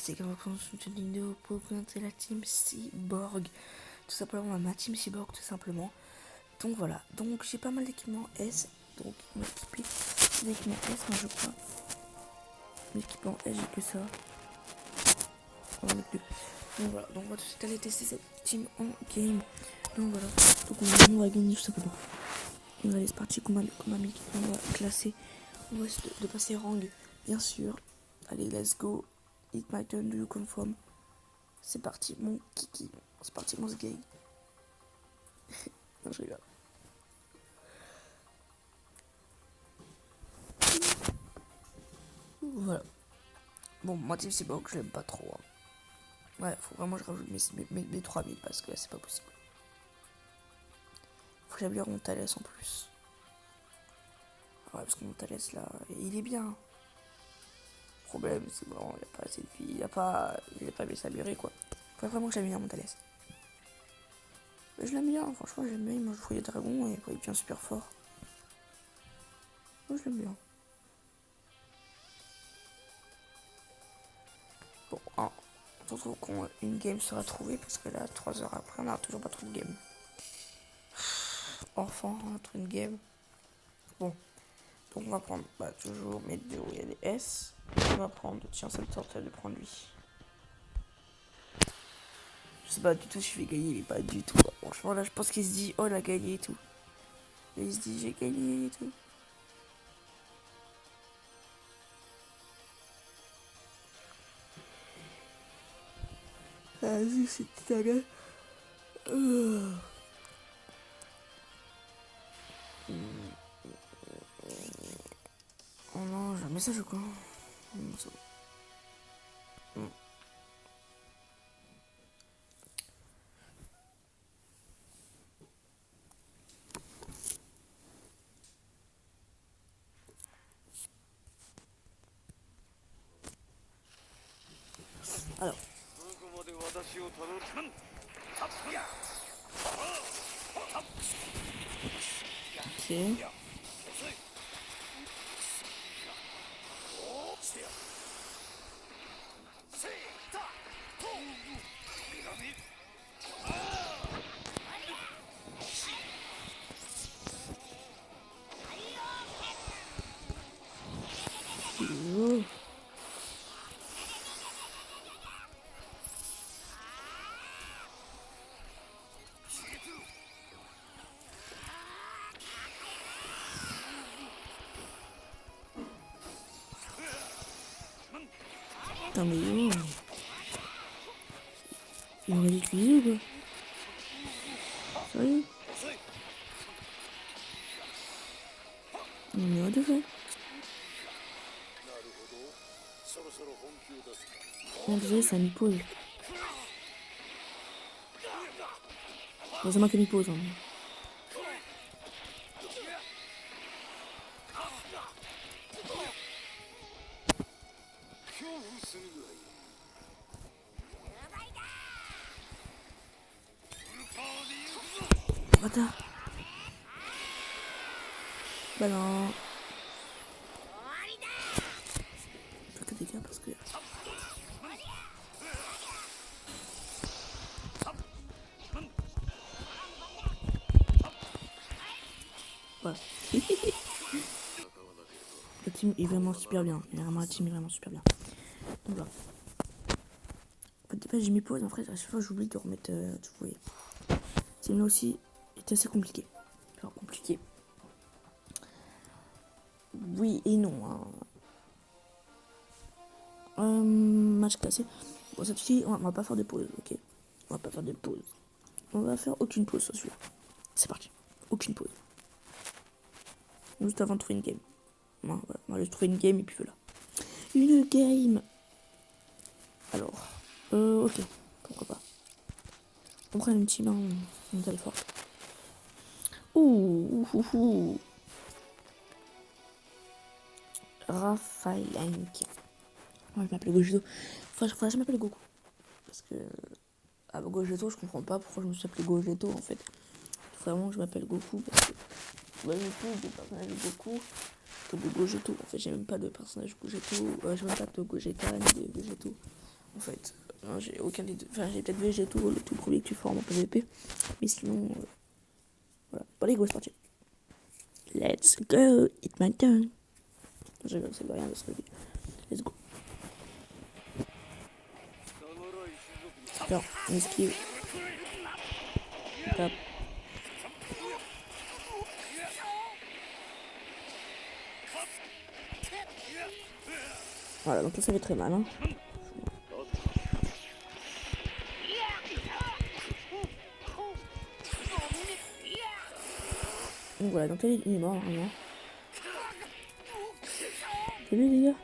c'est comme quand je fais une vidéo pour présenter la team Cyborg. Tout simplement, ma team Cyborg, tout simplement. Donc voilà, donc j'ai pas mal d'équipements S. Donc on va équiper l'équipement S, moi je crois. L'équipement S, j'ai que ça. Donc voilà, donc on va tout de suite aller tester cette team en game. Donc voilà, donc on va gagner tout simplement. On va aller, c'est parti, on va classer. On va essayer de passer rang, bien sûr. Allez, let's go. It's my turn, do you confirm? C'est parti, mon kiki. C'est parti, mon gay. Non, je rigole. Voilà. Bon, moi, team Cyborg, je l'aime pas trop. Hein. Ouais, faut vraiment que je rajoute mes 3000 parce que là, c'est pas possible. Faut que j'améliore mon Thalès en plus. Ouais, parce que mon Thalès là, il est bien. Le problème, c'est vraiment, il a pas assez de vie. Il a pas bien s'améliorer quoi. Faut vraiment que j'améliore mon Thalès. Mais je l'aime bien, franchement, j'aime bien. Il mange le fruit des dragons et il devient super fort. Moi, je l'aime bien. Bon, on se retrouve quand une game sera trouvée parce que là, 3 heures après, on n'a toujours pas trouvé de game. Enfin, on a trouvé une game. Bon, donc on va prendre toujours mes deux où il y a des S. On va prendre, tiens, ça me tenterait de prendre lui. Je sais pas du tout si je vais gagner, mais pas du tout. Franchement, là, je pense qu'il se dit, oh, il a gagné et tout. Et il se dit, j'ai gagné et tout. Vas-y, c'est ta gueule. Oh non, j'ai un message ou quoi? Alors. Ok. Putain, mais oh. Il m'a utilisé ou quoi? Sérieux? Mais what the fuck? Non, désolé, ça m'y pose. Bon, c'est moi qui m'y pose. Hein. Bâtard. Bah non. Faut que des gars parce que. Voilà. La team est vraiment super bien. La team est vraiment super bien. Donc voilà. En fait, j'ai mis pause. En fait, à chaque fois, j'oublie de remettre. Vous voyez. Team là aussi est assez compliqué. Alors, compliqué. Oui et non. Hein. Match classé. Bon, cette fille, on va pas faire de pause, ok? On va pas faire de pause. On va faire aucune pause sur celui-là. C'est parti. Aucune pause. Juste avant de trouver une game. Voilà, on va juste trouver une game et puis voilà. Une game. Alors, ok. Pourquoi pas. On prend une team, on est allé fort. Ouh. Raphaëlenk. Moi, je m'appelle Gogeto. Faudrait que je m'appelle Goku. Parce que. Ah, Gogeto, je comprends pas pourquoi je me suis appelé Gogeto en fait. Vraiment, je m'appelle Goku parce que. Bah, j'ai plus de personnage de Goku que de Gogeto. En fait, j'ai même pas de personnage Gogeto. J'ai même pas de Gogeta ni de Gogeto. En fait, j'ai aucun des deux. Enfin, j'ai peut-être végétaux, le tout premier que tu formes en PVP. Mais sinon, voilà. Bon, allez, go, c'est parti. Let's go, it's my turn. Je rigole, ça veut rien de ce que je dis. Let's go. Alors, on esquive. On tape. Voilà, donc là ça fait très mal. Hein. Donc voilà, donc là il est mort normalement. Salut les gars.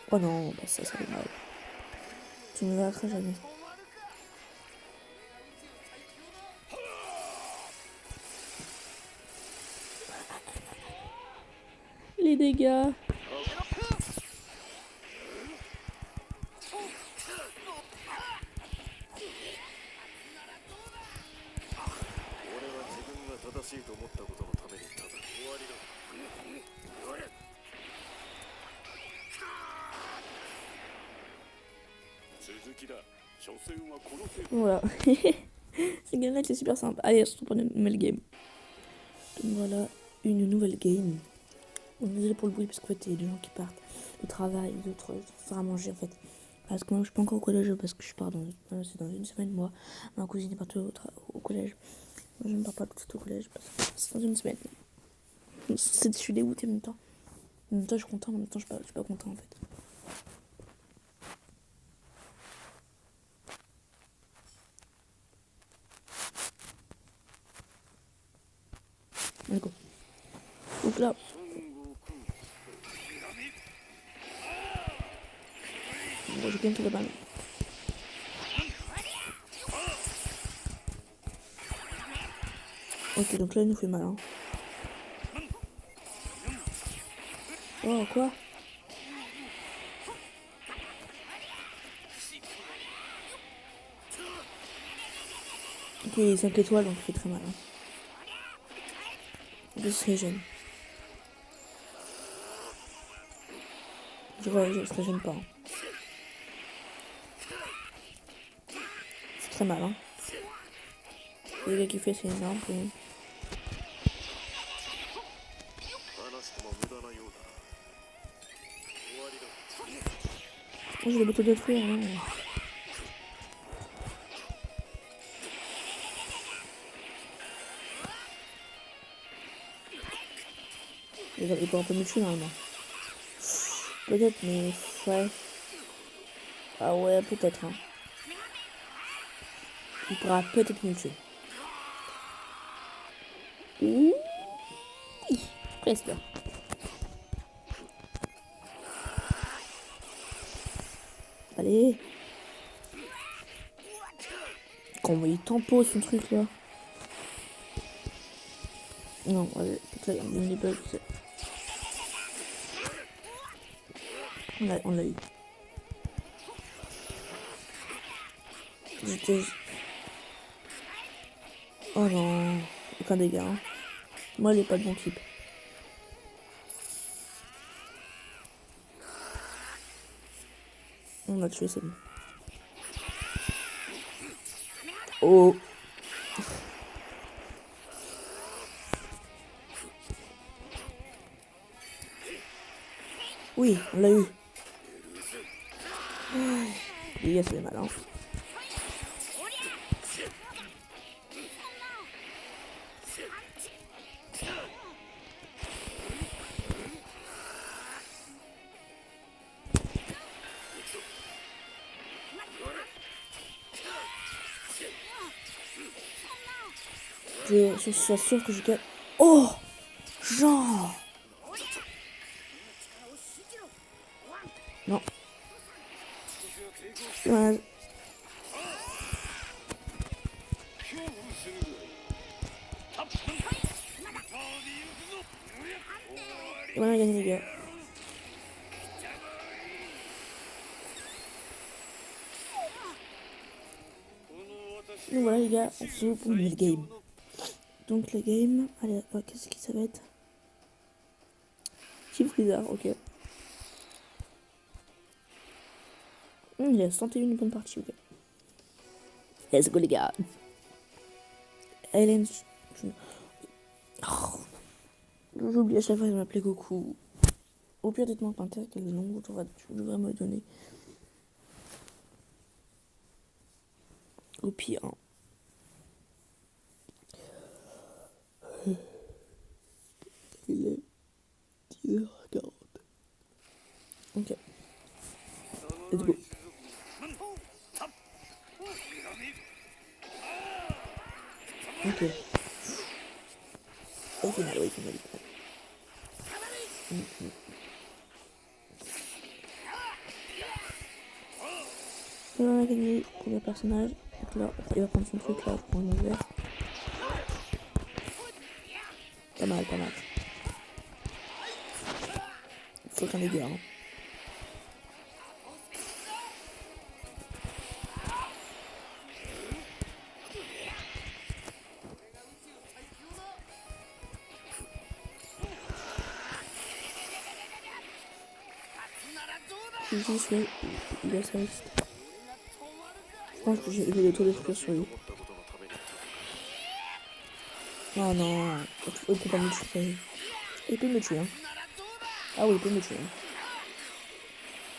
Oh non, bah ça fait mal. Tu me verras jamais. Les dégâts. Voilà. Ce game là c'est super simple. Allez, on se retrouve pour une nouvelle game. Donc voilà, une nouvelle game. On est désolé pour le bruit parce qu'en fait il y a des gens qui partent au travail, d'autres faire à manger en fait. Parce que moi je suis pas encore au collège parce que je pars c'est dans une semaine moi. Ma cousine est partie au collège. Moi je ne pars pas tout de suite au collège parce que c'est dans une semaine. Je suis dégoûtée en même temps. En même temps je suis content, en même temps je suis pas content en fait. Allez go. Donc là. Bon, j'ai quand même fait la balle. Ok, donc là il nous fait mal. Hein. Oh quoi? Ok, 5 étoiles donc il fait très mal. Hein. Je serai jeune. Je serai jeune pas. Hein. C'est très mal. Hein. Le gars qui fait c'est énorme pour nous. Oh, je vais m'auto-détruire. Hein. Il peut un peu me tuer normalement. Peut-être, mais ouais. Ah ouais, peut-être. Hein. Il pourra peut-être me tuer. Ouh, presque. Allez. Comment il tempo son truc là. Non, allez, là, il y a des bugs. On l'a eu. J'étais. Oh non. Aucun dégât. Hein. Moi, il est pas de bon type. On l'a tué, c'est bon. Oh. Oui, on l'a eu. Les gars, c'est malin. Je suis sûr que je gagne. Oh, genre. Non. Ouais. Et on a gagné, les gars. Donc voilà les gars, on se retrouve pour une nouvelle game. Donc la game, allez, qu'est-ce que ça va être? Team Freezer, ok. Il y a 101 bonnes parties, ok. Let's go les gars. Hélène, j'oublie à chaque fois de m'appeler Goku. Au pire, dites-moi en commentaire quel nom tu devrais me donner. Au pire. Hein. Il est 10h40. Ok. Let's go. Ok. Au final, oui, final. On a gagné pour le personnage. Donc là, il va prendre son truc là, je prends mon verre. Pas mal, pas mal. Faut qu'un dégât. Hein. Je il est assez risque. Je pense que je vais tout détruire sur lui. Oh non, il peut pas me tuer. Il peut me tuer. Hein. Ah oui, il peut me tuer. Hein.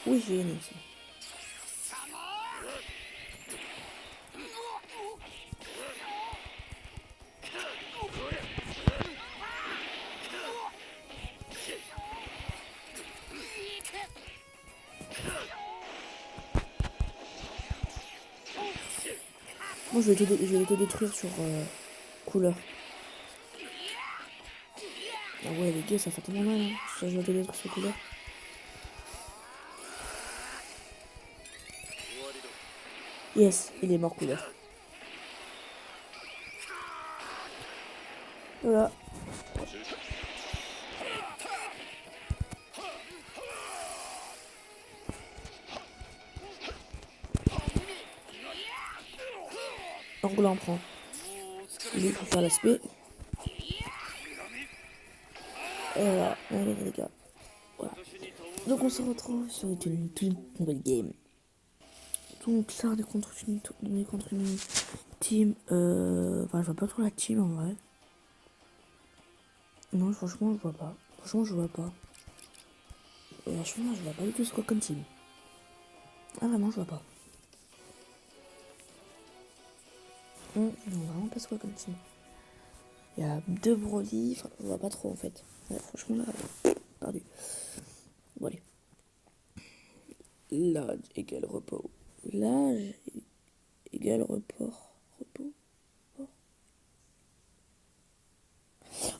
Oui, j'ai gagné ça. Moi, je vais te détruire sur couleur. Ah ouais, les gars, ça fait tellement mal. Hein. Je vais te détruire sur couleur. Yes, il est mort couleur. Voilà. Donc là, on prend. Il est pour faire l'aspect. Et voilà, allez les gars. Voilà. Donc on se retrouve sur une toute nouvelle game. Donc ça, on est contre une team. Enfin, je vois pas trop la team en vrai. Non, franchement, je vois pas. Franchement, je vois pas. Franchement, je vois pas du tout ce quoi comme team. Ah, vraiment, je vois pas. Non, vraiment pas ce quoi comme team. Il y a deux Broly, enfin, je vois pas trop en fait. Ouais, franchement, là, perdu. Bon, allez. L'âge égale repos. L'âge égale report. Repos.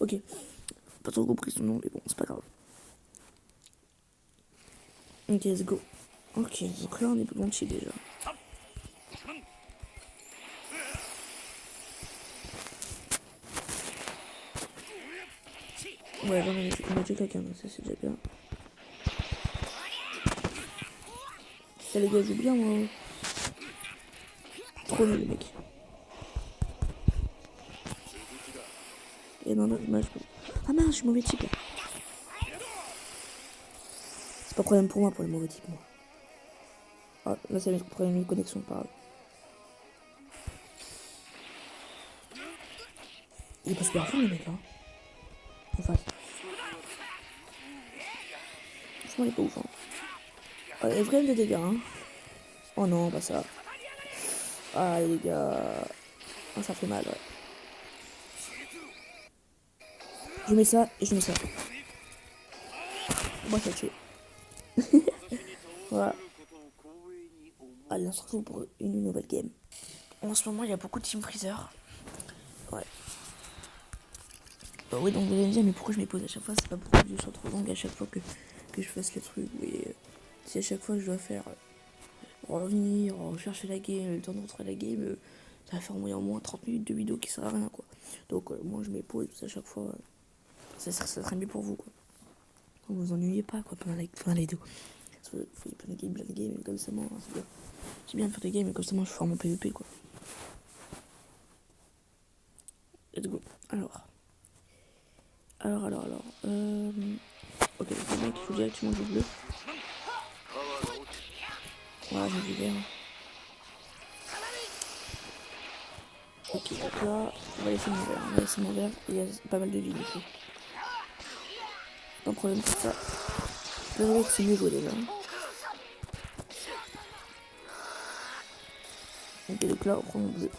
Ok. Pas trop compris son nom, mais bon, c'est pas grave. Ok, let's go. Ok, donc là, on est bon déjà. Ouais, on a tué quelqu'un, ça c'est déjà bien. Ça les gars, joue bien, moi. Trop nul, les mecs. Et non, non, moi, ah mince, je suis mauvais type. C'est pas problème pour moi, pour les mauvais types, moi. Ah, là, ça va être problème de connexion, pareil. Il passe bien à fond, les mecs, hein. En face. Franchement, il est pas ouf, hein. Ah, il y a vraiment des dégâts, hein. Oh non, pas ça. Ah, les gars. Ah, ça fait mal, ouais. Je mets ça et je mets ça. Moi, ça tue. Voilà. Allez, on se retrouve pour une nouvelle game. En ce moment, il y a beaucoup de Team Freezer. Ouais. Bah oui, donc vous allez me dire, mais pourquoi je m'épose à chaque fois? C'est pas pour que les vidéos soient trop longues à chaque fois que je fasse les trucs. Mais si à chaque fois je dois faire revenir, chercher la game, le temps de rentrer la game, ça va faire au moins 30 minutes de vidéo qui sert à rien, quoi. Donc moi je m'épose à chaque fois. Ça serait mieux pour vous, quoi. Vous vous ennuyez pas, quoi, pendant les vidéos. Il faut plein de games, et comme ça, moi, c'est bien. C'est bien de faire des games, et comme ça, moi je forme mon PVP, quoi. Alors. Ok, le mec, il faut directement du bleu. Voilà, j'ai du vert. Ok, donc là, on va laisser mon vert. On va laisser mon vert. Il y a pas mal de vie, du coup. Pas de problème pour ça. Le mec, c'est mieux joué déjà. Ok, donc là, on prend mon bleu.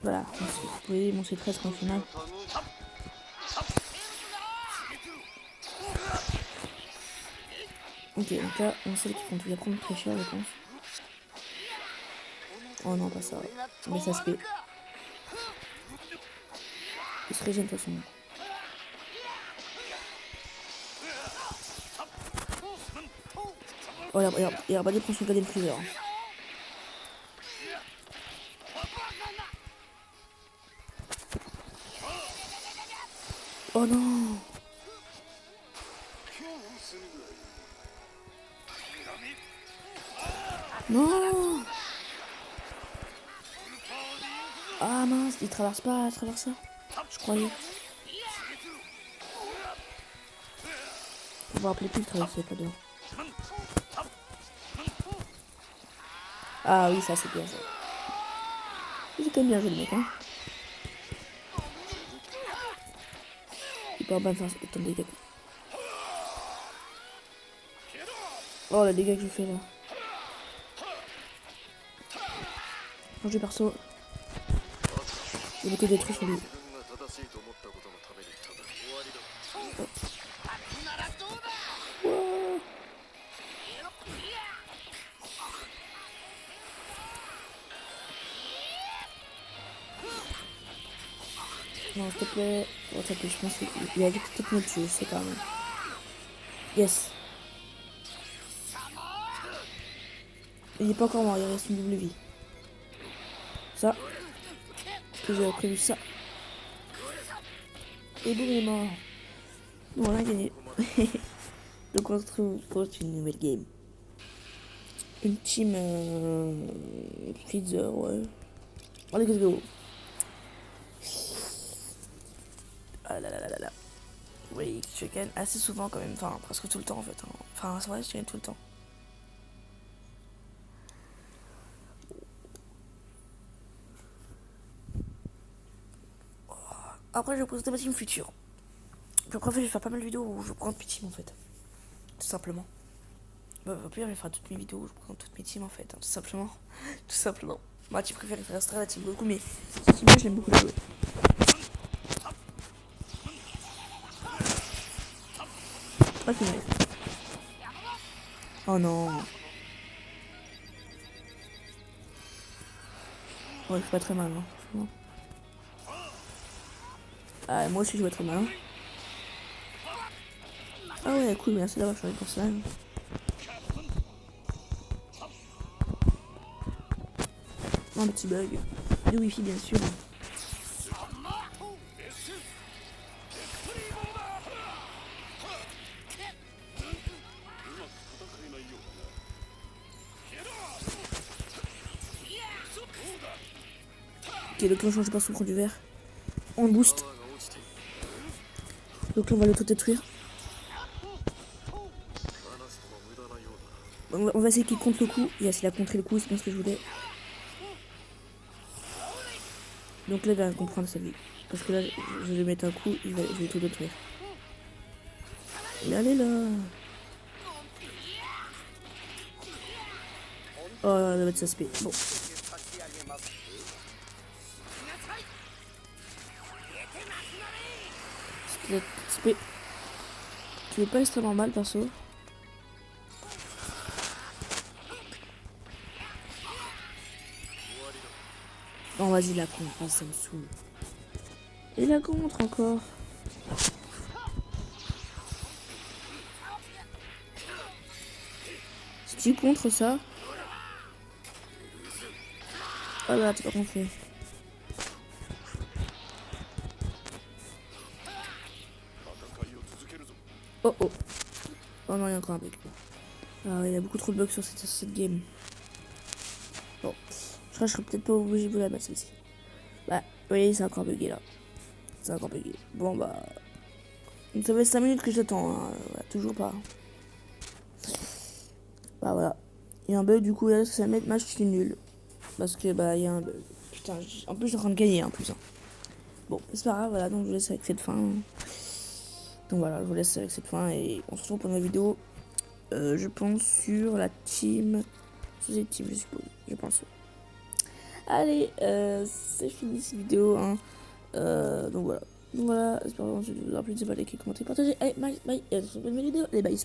Voilà, vous voyez, mon c'est presque en finale. Ok, donc là, on sait qu'ils vont tout prendre très cher, je pense. Oh non, pas ça. Mais ça se fait. Il se régène de toute façon. Oh, il a pas prend son Golden Freezer. Oh non! Non! Ah mince, il traverse pas à travers ça. Je croyais. On va rappeler plus, il traversait pas dehors. Ah oui, ça c'est bien ça. C'est quand même bien joué le mec, hein. Il peut pas me faire autant de dégâts. Oh, les dégâts que je fais là. Changer perso. Il y a que des trucs sur lui. Oh. Non, s'il te plaît. Oh, s'il te plaît, je pense qu'il a peut-être me tuer, c'est quand même. Yes. Il est pas encore mort, il reste une double vie. Ça. Que j'avais prévu ça. Et boum, il est mort. Bon, on a gagné. Donc on se retrouve pour une nouvelle game. Une team Freezer, ouais. Allez, let's go. Ah là là là là là. Oui, je gagne assez souvent quand même. Enfin, presque tout le temps en fait. Hein. Enfin, c'est vrai, je gagne tout le temps. Après, je vais présenter ma team future. Puis après, je vais faire pas mal de vidéos où je présente mes teams en fait. Tout simplement. Bah, au pire, je vais faire toutes mes vidéos où je présente toutes mes teams en fait. Hein, tout simplement. Tout simplement. Ma team préférée, ça restera la team Goku, mais cette team-là, je l'aime beaucoup la jouer. Pas qu'il m'arrive. Oh non. Ouais, je suis pas très mal, hein, franchement. Ah, moi aussi, je vois très mal. Hein. Ah ouais, cool, merci d'avoir changé de personnage. Un petit bug. De wifi, bien sûr. Ok, donc là, on change pas son produit vert. On boost. Donc là, on va l'auto-détruire. On va essayer qu'il compte le coup. Yes, il a contré le coup, c'est bien ce que je voulais. Donc là, il va comprendre sa vie. Parce que là, je vais mettre un coup, je vais tout détruire. Mais allez là. Oh, ça va être suspect. Bon. Spé. Qui est pas extrêmement mal, perso. Oh, vas-y, la contre, oh, ça me saoule. Et la contre encore. Si tu contre ça. Oh là, t'es pas compris. Oh oh. Oh non, il y a encore un bug. Ah, il y a beaucoup trop de bugs sur cette game. crois que je serais peut-être pas obligé de la mettre celle-ci. Bah, vous voyez, c'est encore bugué là. C'est encore bugué. Bon, bah. Ça fait 5 minutes que j'attends. Hein. Voilà, toujours pas. Bah, voilà. Il y a un bug, du coup, là, ça va mettre match, je suis nul. Parce que, bah, il y a un bug. Putain, en plus, je suis en train de gagner, en plus. Hein. Bon, c'est pas grave, voilà, donc je vous laisse avec cette fin. Donc voilà, je vous laisse avec cette fin et on se retrouve pour une vidéo, je pense, sur la team. Sur cette team, je suppose, je pense. Allez, c'est fini cette vidéo, hein. Donc voilà. Donc voilà, j'espère que vous aura plu, n'hésitez pas à liker, commenter, partager. Allez, bye, bye, et à la prochaine vidéo. Allez, bye.